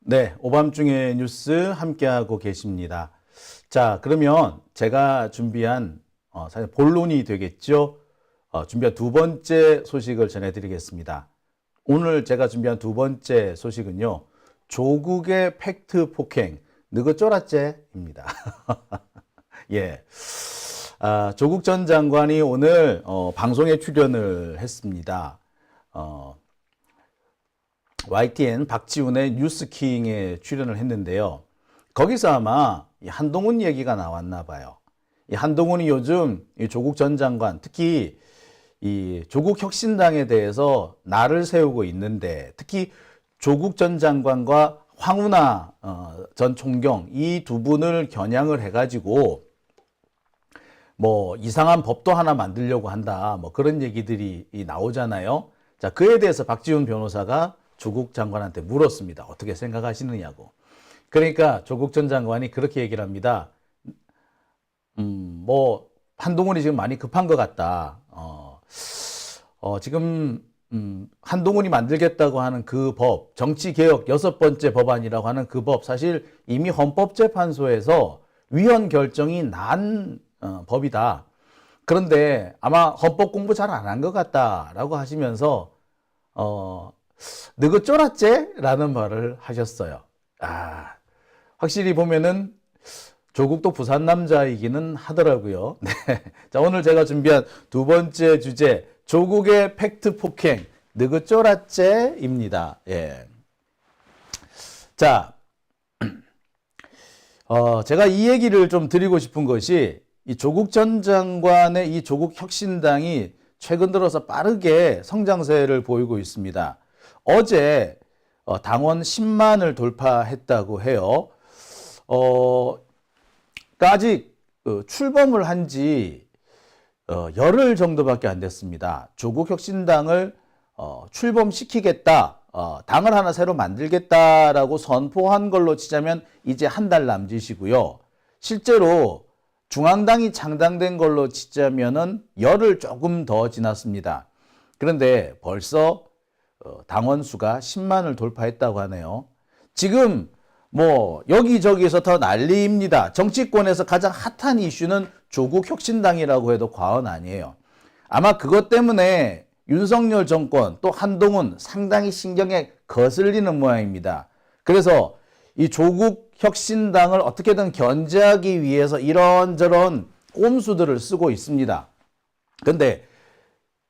네, 오밤중의 뉴스 함께하고 계십니다. 자, 그러면 제가 준비한 사실 본론이 되겠죠. 준비한 두 번째 소식을 전해드리겠습니다. 오늘 제가 준비한 두 번째 소식은요. 조국의 팩트 폭행, 너그 쫄았제입니다. 예. 조국 전 장관이 오늘 방송에 출연을 했습니다. YTN 박지훈의 뉴스킹에 출연을 했는데요. 거기서 아마 이 한동훈 얘기가 나왔나 봐요. 이 한동훈이 요즘 이 조국 전 장관, 특히 이 조국 혁신당에 대해서 날을 세우고 있는데, 특히 조국 전 장관과 황운하 전 총경 이 두 분을 겨냥을 해가지고 뭐 이상한 법도 하나 만들려고 한다, 뭐 그런 얘기들이 나오잖아요. 자, 그에 대해서 박지훈 변호사가 조국 장관한테 물었습니다. 어떻게 생각하시느냐고. 그러니까 조국 전 장관이 그렇게 얘기를 합니다. 뭐 한동훈이 지금 많이 급한 것 같다. 지금 한동훈이 만들겠다고 하는 그 법, 정치개혁 6번째 법안이라고 하는 그 법, 사실 이미 헌법재판소에서 위헌 결정이 난 법이다. 그런데 아마 헌법 공부 잘 안 한 것 같다라고 하시면서 너그 쫄았제? 라는 말을 하셨어요. 확실히 보면은 조국도 부산 남자이기는 하더라고요. 네. 자, 오늘 제가 준비한 두 번째 주제, 조국의 팩트 폭행, 너그 쫄았제입니다. 예. 자, 제가 이 얘기를 좀 드리고 싶은 것이, 이 조국 전 장관의 이 조국 혁신당이 최근 들어서 빠르게 성장세를 보이고 있습니다. 어제 당원 10만을 돌파했다고 해요. 아직 출범을 한 지 열흘 정도밖에 안 됐습니다. 조국 혁신당을 출범시키겠다, 당을 하나 새로 만들겠다라고 선포한 걸로 치자면 이제 한 달 남짓이고요. 실제로 중앙당이 창당된 걸로 치자면은 열흘 조금 더 지났습니다. 그런데 벌써 당원 수가 10만을 돌파했다고 하네요. 지금 뭐 여기저기서 더 난리입니다. 정치권에서 가장 핫한 이슈는 조국 혁신당이라고 해도 과언 아니에요. 아마 그것 때문에 윤석열 정권 또 한동훈 상당히 신경에 거슬리는 모양입니다. 그래서 이 조국 혁신당을 어떻게든 견제하기 위해서 이런저런 꼼수들을 쓰고 있습니다. 그런데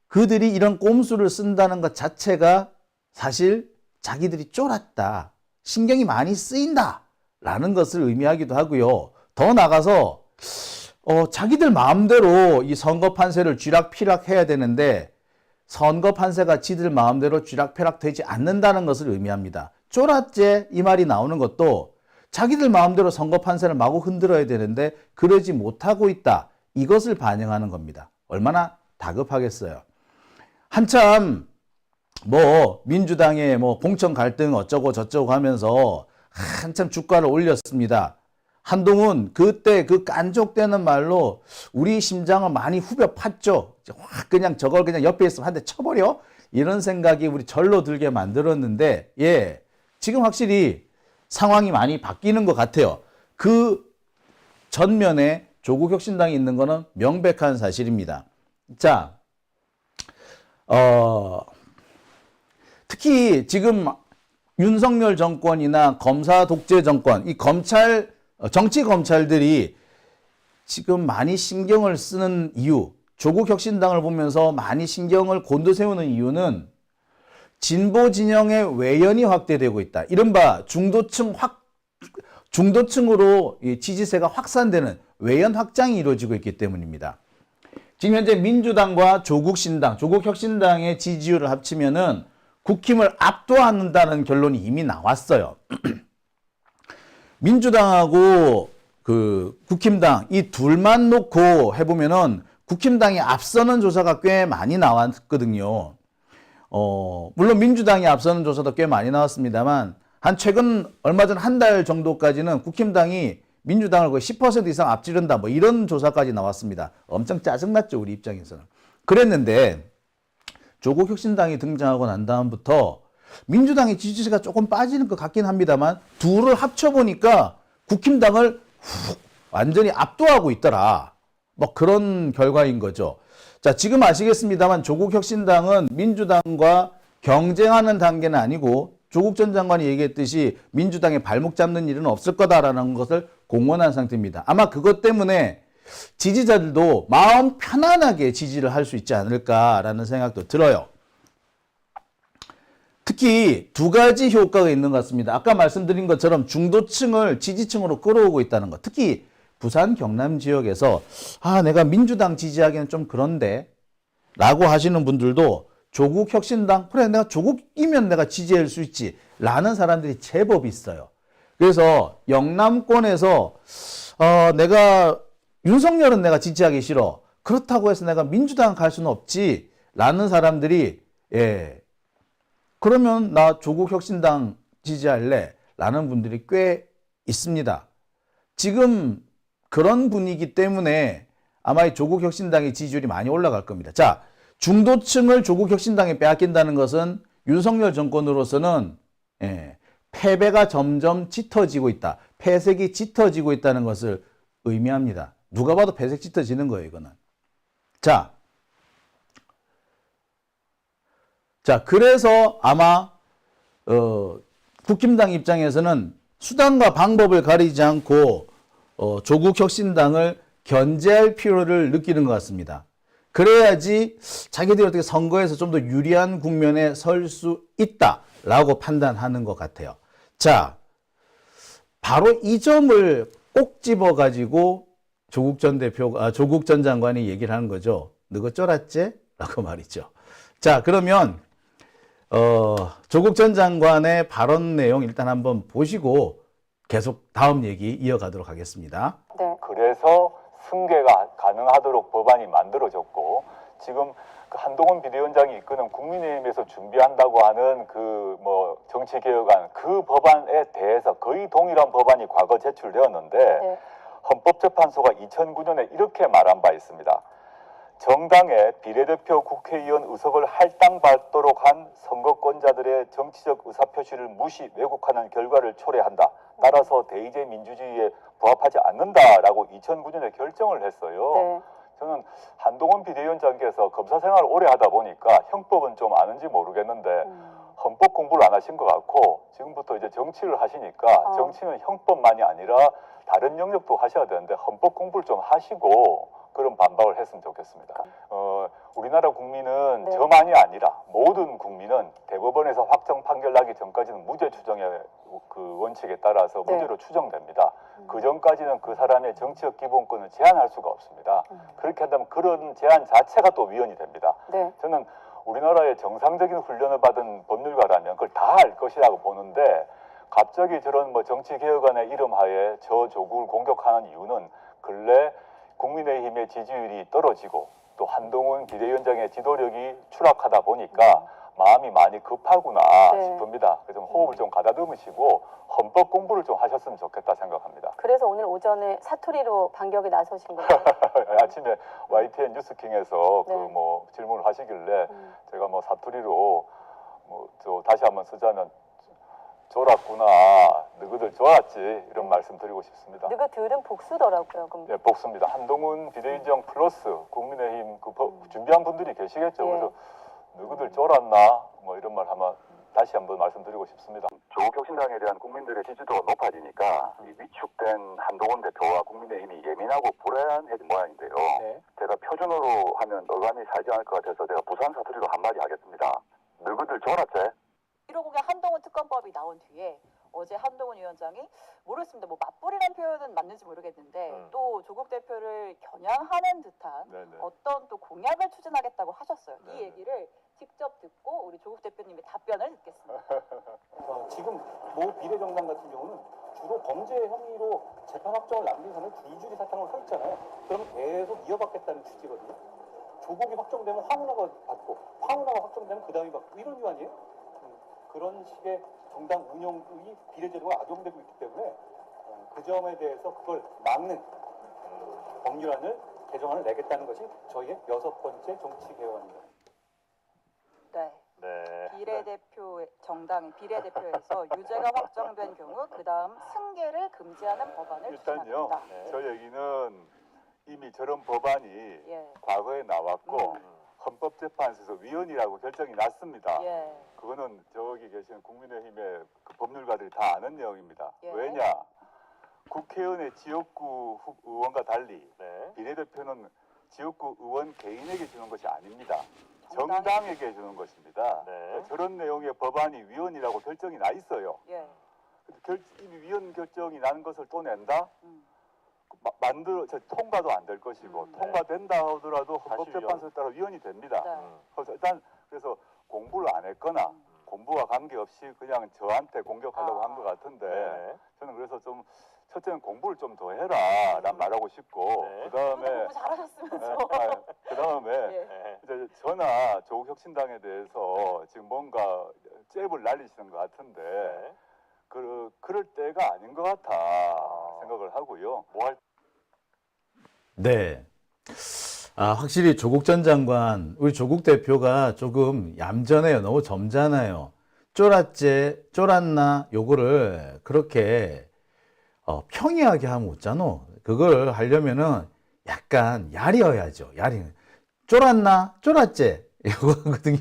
그들이 이런 꼼수를 쓴다는 것 자체가 사실 자기들이 쫄았다, 신경이 많이 쓰인다 라는 것을 의미하기도 하고요. 더 나가서 자기들 마음대로 이 선거 판세를 쥐락펴락 해야 되는데 선거 판세가 지들 마음대로 쥐락펴락 되지 않는다는 것을 의미합니다. 쫄았제 이 말이 나오는 것도 자기들 마음대로 선거 판세를 마구 흔들어야 되는데 그러지 못하고 있다, 이것을 반영하는 겁니다. 얼마나 다급하겠어요. 한참 뭐 민주당의 뭐 공천 갈등 어쩌고 저쩌고 하면서 한참 주가를 올렸습니다. 한동훈 그때 그 깐족대는 말로 우리 심장을 많이 후벼 팠죠. 그냥 저걸 그냥 옆에 있으면 한 대 쳐버려, 이런 생각이 우리 절로 들게 만들었는데, 예, 지금 확실히 상황이 많이 바뀌는 것 같아요. 그 전면에 조국 혁신당이 있는 거는 명백한 사실입니다. 자, 특히 지금 윤석열 정권이나 검사 독재 정권, 이 정치 검찰들이 지금 많이 신경을 쓰는 이유, 조국 혁신당을 보면서 많이 신경을 곤두세우는 이유는 진보 진영의 외연이 확대되고 있다. 이른바 중도층으로 지지세가 확산되는 외연 확장이 이루어지고 있기 때문입니다. 지금 현재 민주당과 조국신당, 조국혁신당의 지지율을 합치면은 국힘을 압도한다는 결론이 이미 나왔어요. 민주당하고 그 국힘당 이 둘만 놓고 해보면은 국힘당이 앞서는 조사가 꽤 많이 나왔거든요. 물론 민주당이 앞서는 조사도 꽤 많이 나왔습니다만, 한 최근 얼마 전 한 달 정도까지는 국힘당이 민주당을 거의 10% 이상 앞지른다, 뭐 이런 조사까지 나왔습니다. 엄청 짜증났죠, 우리 입장에서는. 그랬는데 조국 혁신당이 등장하고 난 다음부터 민주당의 지지세가 조금 빠지는 것 같긴 합니다만 둘을 합쳐보니까 국힘당을 완전히 압도하고 있더라. 뭐 그런 결과인 거죠. 자, 지금 아시겠습니다만 조국 혁신당은 민주당과 경쟁하는 단계는 아니고 조국 전 장관이 얘기했듯이 민주당의 발목 잡는 일은 없을 거다라는 것을 공언한 상태입니다. 아마 그것 때문에 지지자들도 마음 편안하게 지지를 할 수 있지 않을까라는 생각도 들어요. 특히 두 가지 효과가 있는 것 같습니다. 아까 말씀드린 것처럼 중도층을 지지층으로 끌어오고 있다는 것. 특히 부산 경남 지역에서 내가 민주당 지지하기는 좀 그런데 라고 하시는 분들도 조국 혁신당, 그래 내가 조국이면 내가 지지할 수 있지 라는 사람들이 제법 있어요. 그래서 영남권에서 내가 윤석열은 내가 지지하기 싫어. 그렇다고 해서 내가 민주당 갈 수는 없지 라는 사람들이 그러면 나 조국 혁신당 지지할래 라는 분들이 꽤 있습니다. 지금 그런 분위기 때문에 아마 이 조국 혁신당의 지지율이 많이 올라갈 겁니다. 자, 중도층을 조국 혁신당에 빼앗긴다는 것은 윤석열 정권으로서는 패배가 점점 짙어지고 있다. 패색이 짙어지고 있다는 것을 의미합니다. 누가 봐도 패색 짙어지는 거예요, 이거는. 자, 그래서 아마 국힘당 입장에서는 수단과 방법을 가리지 않고 조국 혁신당을 견제할 필요를 느끼는 것 같습니다. 그래야지 자기들이 어떻게 선거에서 좀 더 유리한 국면에 설 수 있다라고 판단하는 것 같아요. 자, 바로 이 점을 꼭 집어가지고 조국 전 장관이 얘기를 하는 거죠. 너가 쫄았지? 라고 말이죠. 자, 그러면 조국 전 장관의 발언 내용 일단 한번 보시고 계속 다음 얘기 이어가도록 하겠습니다. 네. 그래서 승계가 가능하도록 법안이 만들어졌고 지금 그 한동훈 비대위원장이 이끄는 국민의힘에서 준비한다고 하는 그 뭐 정치개혁안 그 법안에 대해서 거의 동일한 법안이 과거 제출되었는데 네. 헌법재판소가 2009년에 이렇게 말한 바 있습니다. 정당의 비례대표 국회의원 의석을 할당받도록 한 선거권자들의 정치적 의사표시를 무시, 왜곡하는 결과를 초래한다. 따라서 대의제 민주주의에 부합하지 않는다라고 2009년에 결정을 했어요. 네. 저는 한동훈 비대위원장께서 검사 생활을 오래 하다 보니까 형법은 좀 아는지 모르겠는데 헌법 공부를 안 하신 것 같고 지금부터 이제 정치를 하시니까 정치는 형법만이 아니라 다른 영역도 하셔야 되는데 헌법 공부를 좀 하시고 그런 반박을 했으면 좋겠습니다. 우리나라 국민은 네. 저만이 아니라 모든 국민은 대법원에서 확정 판결 나기 전까지는 무죄 추정의 그 원칙에 따라서 네. 무죄로 추정됩니다. 그 전까지는 그 사람의 정치적 기본권을 제한할 수가 없습니다. 그렇게 한다면 그런 제한 자체가 또 위헌이 됩니다. 네. 저는 우리나라의 정상적인 훈련을 받은 법률가라면 그걸 다 알 것이라고 보는데 갑자기 저런 뭐 정치개혁안의 이름하에 저 조국을 공격하는 이유는 근래 국민의힘의 지지율이 떨어지고 또 한동훈 비대위원장의 지도력이 추락하다 보니까 마음이 많이 급하구나 네. 싶습니다. 그래서 호흡을 좀 가다듬으시고 헌법 공부를 좀 하셨으면 좋겠다 생각합니다. 그래서 오늘 오전에 사투리로 반격에 나서신 거예요? 아침에 YTN 뉴스킹에서 네. 그 뭐 질문을 하시길래 제가 뭐 사투리로 뭐 저 다시 한번 쓰자면 졸았구나, 너희들 졸았지 이런 말씀 드리고 싶습니다. 너희들은 복수더라고요. 그럼. 네, 복수입니다. 한동훈 비대위원장 플러스 국민의힘 그 준비한 분들이 계시겠죠. 예. 그래서 너희들 졸았나 뭐 이런 말 한번 다시 한번 말씀드리고 싶습니다. 조국 혁신당에 대한 국민들의 지지도가 높아지니까 이 위축된 한동훈 대표와 국민의힘이 예민하고 불안해진 모양인데요. 네. 제가 표준어로 하면 어감이 살지 않을 것 같아서 제가 부산 사투리로 한마디 하겠습니다. 너희들 졸았지? 1호국의 한동훈 특검법이 나온 뒤에 어제 한동훈 위원장이 모르겠습니다. 뭐 맞불이라는 표현은 맞는지 모르겠는데 또 조국 대표를 겨냥하는 듯한 네네. 어떤 또 공약을 추진하겠다고 하셨어요. 네네. 이 얘기를 직접 듣고 우리 조국 대표님의 답변을 듣겠습니다. 지금 모 비례정당 같은 경우는 주로 범죄 혐의로 재판 확정을 남긴 사람을 줄줄이 사탕을 서 있잖아요. 그러면 계속 이어받겠다는 취지거든요. 조국이 확정되면 황운하가 받고 황운하가 확정되면 그 다음이 받고 이런 거 아니에요? 그런 식의 정당 운영의 비례제도가 악용되고 있기 때문에 그 점에 대해서 그걸 막는 법률안을 개정안을 내겠다는 것이 저희의 6번째 정치 개헌입니다. 네. 네. 비례대표 정당 비례대표에서 유죄가 확정된 경우 그 다음 승계를 금지하는 법안을 일단요, 추진합니다. 저 얘기는 이미 저런 법안이 예. 과거에 나왔고 헌법재판소에서 위헌이라고 결정이 났습니다. 예. 그거는 저기 계신 국민의힘의 그 법률가들이 다 아는 내용입니다. 예. 왜냐? 국회의원의 지역구 의원과 달리 네. 비례대표는 지역구 의원 개인에게 주는 것이 아닙니다. 정당에- 정당에게 주는 것입니다. 네. 저런 내용의 법안이 위헌이라고 결정이 나 있어요. 예. 이미 위헌 결정이 나는 것을 또 낸다? 음. 통과도 안 될 것이고 통과된다 하더라도 헌법재판소에 따라 위헌이 됩니다. 네. 그래서 일단 그래서 공부를 안 했거나 공부와 관계없이 그냥 저한테 공격하려고 한 것 같은데 저는 그래서 좀 첫째는 공부를 좀 더 해라라는 말하고 싶고 그다음에 공부 잘하셨으면서. 그다음에 예. 이제 저나 조국혁신당에 대해서 지금 뭔가 잽을 날리시는 것 같은데 그럴 때가 아닌 것 같아 생각을 하고요. 네. 확실히 조국 전 장관, 우리 조국 대표가 조금 얌전해요. 너무 점잖아요. 쫄았나? 요거를 그렇게 평이하게 하면 웃잖아. 그걸 하려면은 약간 야리어야죠. 쫄았나? 쫄았지? 이거거든요.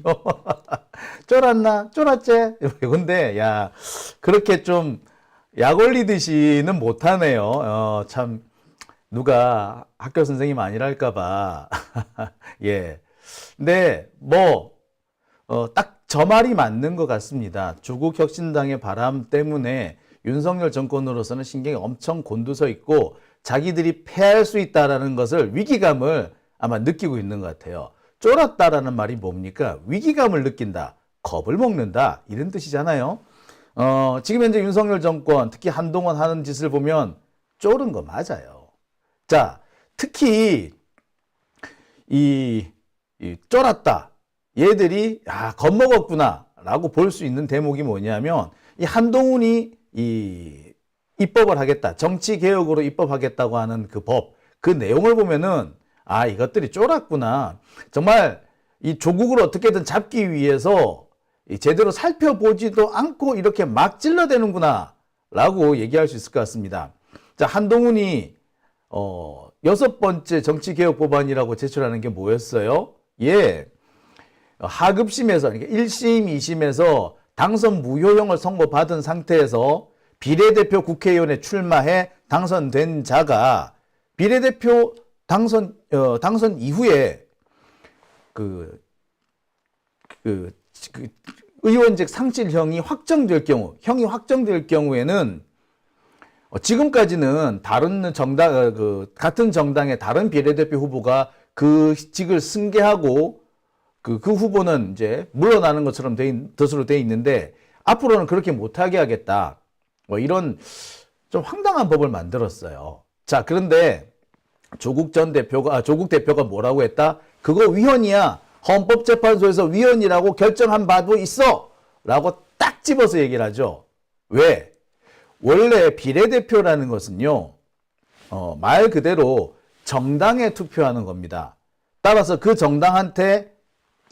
쫄았나? 쫄았지? 이건데, 야, 그렇게 좀 약 올리듯이는 못하네요. 참. 누가 학교 선생님 아니랄까봐. 예. 근데, 딱 저 말이 맞는 것 같습니다. 조국 혁신당의 바람 때문에 윤석열 정권으로서는 신경이 엄청 곤두서 있고 자기들이 패할 수 있다라는 것을 위기감을 아마 느끼고 있는 것 같아요. 쫄았다라는 말이 뭡니까? 위기감을 느낀다. 겁을 먹는다. 이런 뜻이잖아요. 지금 현재 윤석열 정권, 특히 한동훈 하는 짓을 보면 쫄은 거 맞아요. 자, 특히 이 쫄았다. 얘들이 겁먹었구나 라고 볼 수 있는 대목이 뭐냐면 이 한동훈이 입법을 하겠다. 정치개혁으로 입법하겠다고 하는 그 법, 그 내용을 보면은 이것들이 쫄았구나. 정말 이 조국을 어떻게든 잡기 위해서 제대로 살펴보지도 않고 이렇게 막 찔러대는구나 라고 얘기할 수 있을 것 같습니다. 자, 한동훈이 6번째 정치개혁 법안이라고 제출하는 게 뭐였어요? 하급심에서, 그러니까 1심, 2심에서 당선 무효형을 선고받은 상태에서 비례대표 국회의원에 출마해 당선된 자가 비례대표 당선 이후에 의원직 상실형이 확정될 경우에는 지금까지는 다른 같은 정당의 다른 비례대표 후보가 그 직을 승계하고 그 후보는 이제 물러나는 것처럼 것으로 돼 있는데 앞으로는 그렇게 못하게 하겠다. 이런 좀 황당한 법을 만들었어요. 자, 그런데 조국 대표가 뭐라고 했다? 그거 위헌이야. 헌법재판소에서 위헌이라고 결정한 바도 있어. 라고 딱 집어서 얘기를 하죠. 왜? 원래 비례대표라는 것은요, 말 그대로 정당에 투표하는 겁니다. 따라서 그 정당한테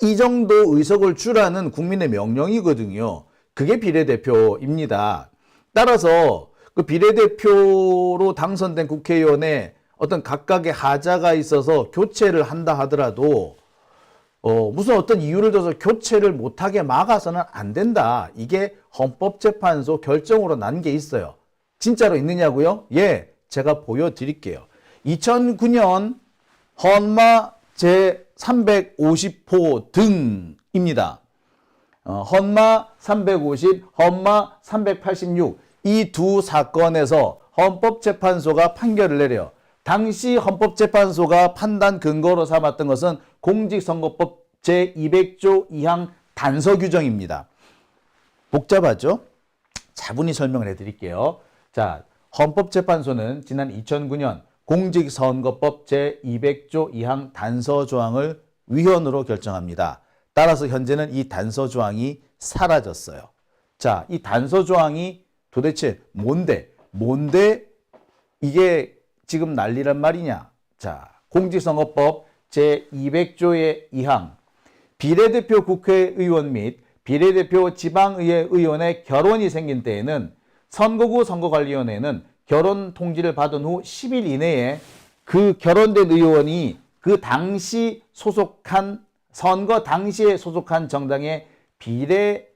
이 정도 의석을 주라는 국민의 명령이거든요. 그게 비례대표입니다. 따라서 그 비례대표로 당선된 국회의원의 어떤 각각의 하자가 있어서 교체를 한다 하더라도 무슨 어떤 이유를 들어서 교체를 못하게 막아서는 안 된다. 이게 헌법재판소 결정으로 난 게 있어요. 진짜로 있느냐고요? 예, 제가 보여드릴게요. 2009년 헌마 제350호 등입니다. 헌마 350, 헌마 386 이 두 사건에서 헌법재판소가 판결을 내려요. 당시 헌법재판소가 판단 근거로 삼았던 것은 공직선거법 제200조 2항 단서 규정입니다. 복잡하죠? 차분히 설명을 해드릴게요. 자, 헌법재판소는 지난 2009년 공직선거법 제200조 2항 단서 조항을 위헌으로 결정합니다. 따라서 현재는 이 단서 조항이 사라졌어요. 자, 이 단서 조항이 도대체 뭔데 이게 지금 난리란 말이냐? 자, 공직선거법 제200조의 2항 비례대표 국회의원 및 비례대표 지방의회 의원의 결혼이 생긴 때에는 선거구 선거관리위원회는 결혼 통지를 받은 후 10일 이내에 그 결혼된 의원이 그 당시 소속한 선거 당시에 소속한 정당의 비례대표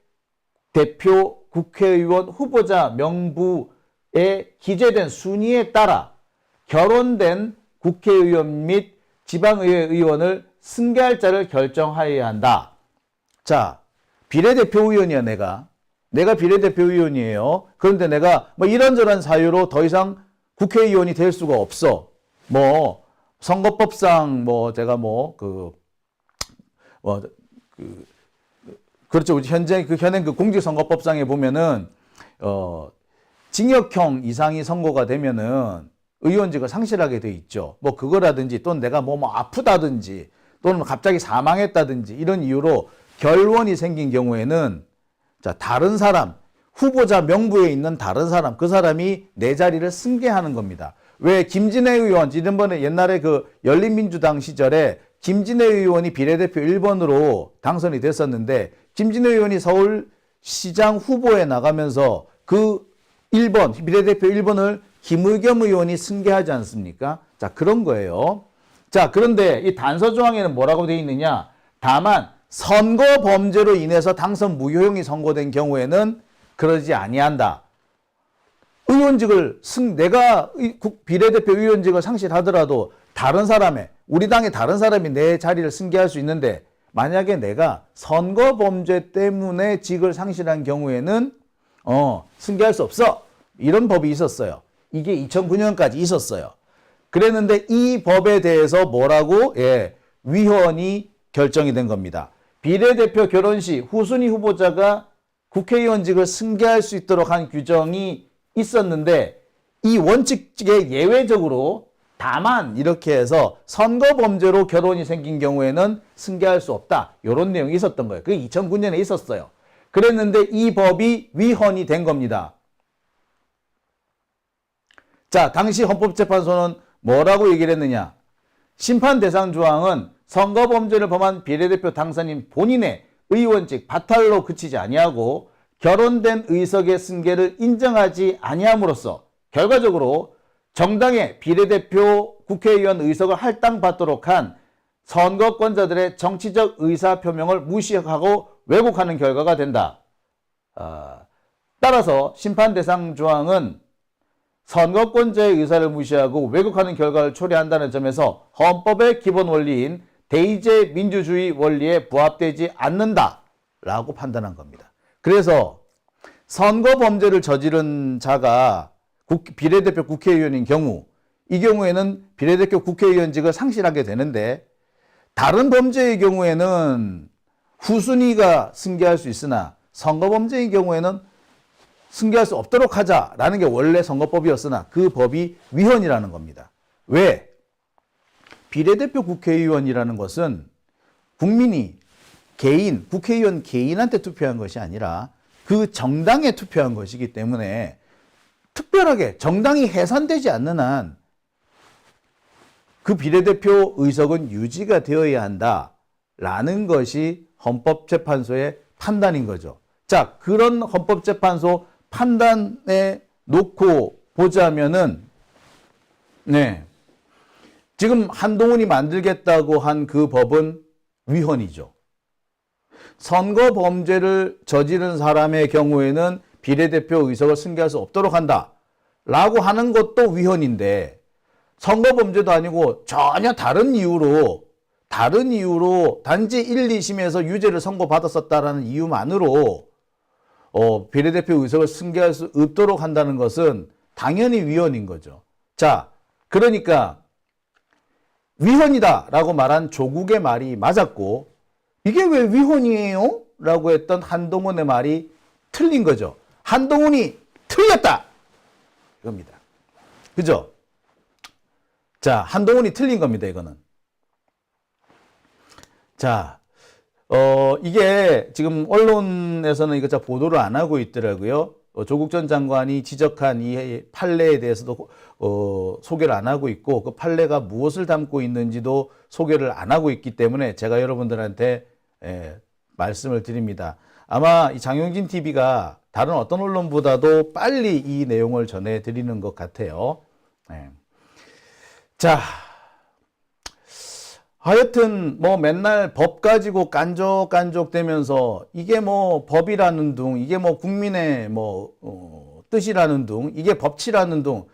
국회의원 후보자 명부에 기재된 순위에 따라 결혼된 국회의원 및 지방의회 의원을 승계할 자를 결정하여야 한다. 자, 비례대표 의원이야 내가 비례대표 의원이에요. 그런데 내가 뭐 이런저런 사유로 더 이상 국회의원이 될 수가 없어. 뭐 선거법상 뭐 제가 그렇죠. 현행 그 공직선거법상에 보면은 징역형 이상이 선고가 되면은 의원직을 상실하게 돼 있죠. 뭐 그거라든지 또는 내가 뭐 아프다든지 또는 갑자기 사망했다든지 이런 이유로 결원이 생긴 경우에는 자, 다른 사람, 후보자 명부에 있는 다른 사람, 그 사람이 내 자리를 승계하는 겁니다. 왜 김진애 의원, 지난번에 옛날에 그 열린민주당 시절에 김진애 의원이 비례대표 1번으로 당선이 됐었는데 김진애 의원이 서울시장 후보에 나가면서 그 1번, 비례대표 1번을 김의겸 의원이 승계하지 않습니까? 자, 그런 거예요. 자, 그런데 이 단서 조항에는 뭐라고 되어 있느냐? 다만 선거 범죄로 인해서 당선 무효형이 선고된 경우에는 그러지 아니한다. 의원직을 내가 비례대표 의원직을 상실하더라도 다른 사람의 우리 당의 다른 사람이 내 자리를 승계할 수 있는데 만약에 내가 선거 범죄 때문에 직을 상실한 경우에는 승계할 수 없어. 이런 법이 있었어요. 이게 2009년까지 있었어요. 그랬는데 이 법에 대해서 뭐라고? 예, 위헌이 결정이 된 겁니다. 비례대표 결혼 시 후순위 후보자가 국회의원직을 승계할 수 있도록 한 규정이 있었는데 이 원칙에 예외적으로 다만 이렇게 해서 선거 범죄로 결혼이 생긴 경우에는 승계할 수 없다. 이런 내용이 있었던 거예요. 그게 2009년에 있었어요. 그랬는데 이 법이 위헌이 된 겁니다. 자, 당시 헌법재판소는 뭐라고 얘기를 했느냐? 심판 대상 조항은 선거 범죄를 범한 비례대표 당선인 본인의 의원직 바탈로 그치지 아니하고 결혼된 의석의 승계를 인정하지 아니함으로써 결과적으로 정당의 비례대표 국회의원 의석을 할당받도록 한 선거권자들의 정치적 의사표명을 무시하고 왜곡하는 결과가 된다. 따라서 심판 대상 조항은 선거권자의 의사를 무시하고 왜곡하는 결과를 초래한다는 점에서 헌법의 기본 원리인 대의제 민주주의 원리에 부합되지 않는다라고 판단한 겁니다. 그래서 선거 범죄를 저지른 자가 비례대표 국회의원인 경우 이 경우에는 비례대표 국회의원직을 상실하게 되는데 다른 범죄의 경우에는 후순위가 승계할 수 있으나 선거 범죄의 경우에는 승계할 수 없도록 하자라는 게 원래 선거법이었으나 그 법이 위헌이라는 겁니다. 왜? 비례대표 국회의원이라는 것은 국민이 국회의원 개인한테 투표한 것이 아니라 그 정당에 투표한 것이기 때문에 특별하게 정당이 해산되지 않는 한 그 비례대표 의석은 유지가 되어야 한다라는 것이 헌법재판소의 판단인 거죠. 자, 그런 헌법재판소 판단에 놓고 보자면은, 네. 지금 한동훈이 만들겠다고 한 그 법은 위헌이죠. 선거 범죄를 저지른 사람의 경우에는 비례대표 의석을 승계할 수 없도록 한다라고 하는 것도 위헌인데 선거 범죄도 아니고 전혀 다른 이유로 단지 1, 2심에서 유죄를 선고받았었다라는 이유만으로 비례대표 의석을 승계할 수 없도록 한다는 것은 당연히 위헌인 거죠. 자, 그러니까 위헌이다라고 말한 조국의 말이 맞았고 이게 왜 위헌이에요? 라고 했던 한동훈의 말이 틀린 거죠. 한동훈이 틀렸다! 이겁니다. 그죠? 자, 한동훈이 틀린 겁니다, 이거는. 자, 이게 지금 언론에서는 이거 보도를 안 하고 있더라고요. 조국 전 장관이 지적한 이 판례에 대해서도 소개를 안 하고 있고 그 판례가 무엇을 담고 있는지도 소개를 안 하고 있기 때문에 제가 여러분들한테 말씀을 드립니다. 아마 이 장용진 TV가 다른 어떤 언론보다도 빨리 이 내용을 전해드리는 것 같아요. 네. 자, 하여튼 뭐 맨날 법 가지고 깐족깐족대면서 이게 뭐 법이라는 둥, 이게 뭐 국민의 뭐 뜻이라는 둥, 이게 법치라는 둥,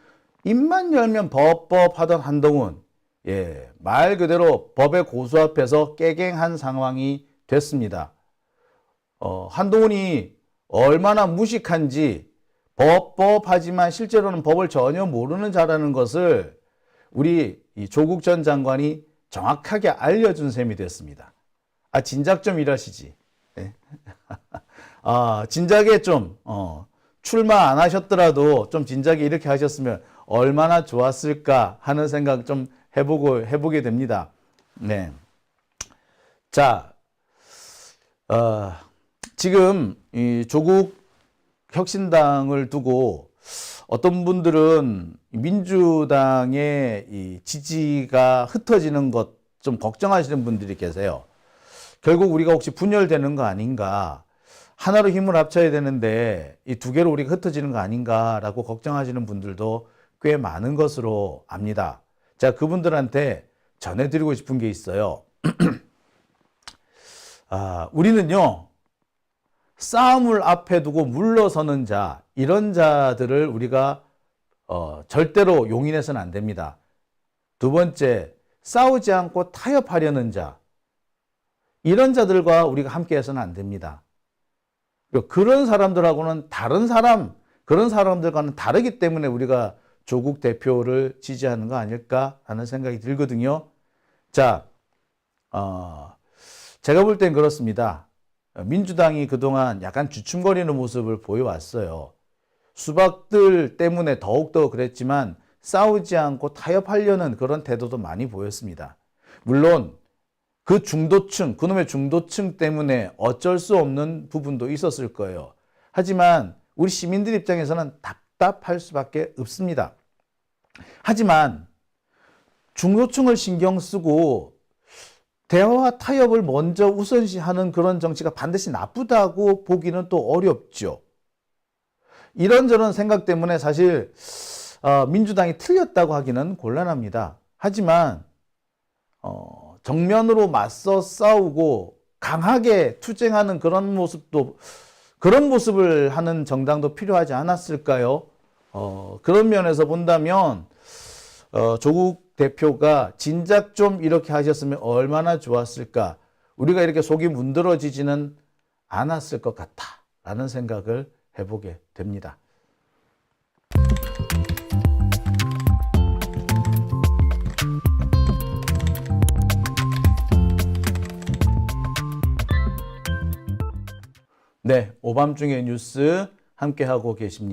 입만 열면 법 하던 한동훈, 예, 말 그대로 법의 고수 앞에서 깨갱한 상황이 됐습니다. 한동훈이 얼마나 무식한지 법 하지만 실제로는 법을 전혀 모르는 자라는 것을 우리 이 조국 전 장관이 정확하게 알려준 셈이 됐습니다. 아, 진작 좀 일하시지. 네. 아, 진작에 좀 출마 안 하셨더라도 좀 진작에 이렇게 하셨으면 얼마나 좋았을까 하는 생각 좀 해보게 됩니다. 네. 자, 지금 이 조국 혁신당을 두고 어떤 분들은 민주당의 이 지지가 흩어지는 것 좀 걱정하시는 분들이 계세요. 결국 우리가 혹시 분열되는 거 아닌가, 하나로 힘을 합쳐야 되는데 이 두 개로 우리가 흩어지는 거 아닌가라고 걱정하시는 분들도 꽤 많은 것으로 압니다. 제가 그분들한테 전해드리고 싶은 게 있어요. 우리는요, 싸움을 앞에 두고 물러서는 자, 이런 자들을 우리가 절대로 용인해서는 안 됩니다. 두 번째, 싸우지 않고 타협하려는 자, 이런 자들과 우리가 함께해서는 안 됩니다. 그런 사람들하고는 그런 사람들과는 다르기 때문에 우리가 조국 대표를 지지하는 거 아닐까 하는 생각이 들거든요. 자, 제가 볼 땐 그렇습니다. 민주당이 그동안 약간 주춤거리는 모습을 보여왔어요. 수박들 때문에 더욱더 그랬지만 싸우지 않고 타협하려는 그런 태도도 많이 보였습니다. 물론 그 중도층, 그놈의 중도층 때문에 어쩔 수 없는 부분도 있었을 거예요. 하지만 우리 시민들 입장에서는 답답할 수밖에 없습니다. 하지만 중도층을 신경 쓰고 대화와 타협을 먼저 우선시하는 그런 정치가 반드시 나쁘다고 보기는 또 어렵죠. 이런저런 생각 때문에 사실 민주당이 틀렸다고 하기는 곤란합니다. 하지만 정면으로 맞서 싸우고 강하게 투쟁하는 그런 모습을 하는 정당도 필요하지 않았을까요? 그런 면에서 본다면 조국 대표가 진작 좀 이렇게 하셨으면 얼마나 좋았을까. 우리가 이렇게 속이 문드러지지는 않았을 것 같다라는 생각을 해보게 됩니다. 네, 오밤중의 뉴스 함께하고 계십니다.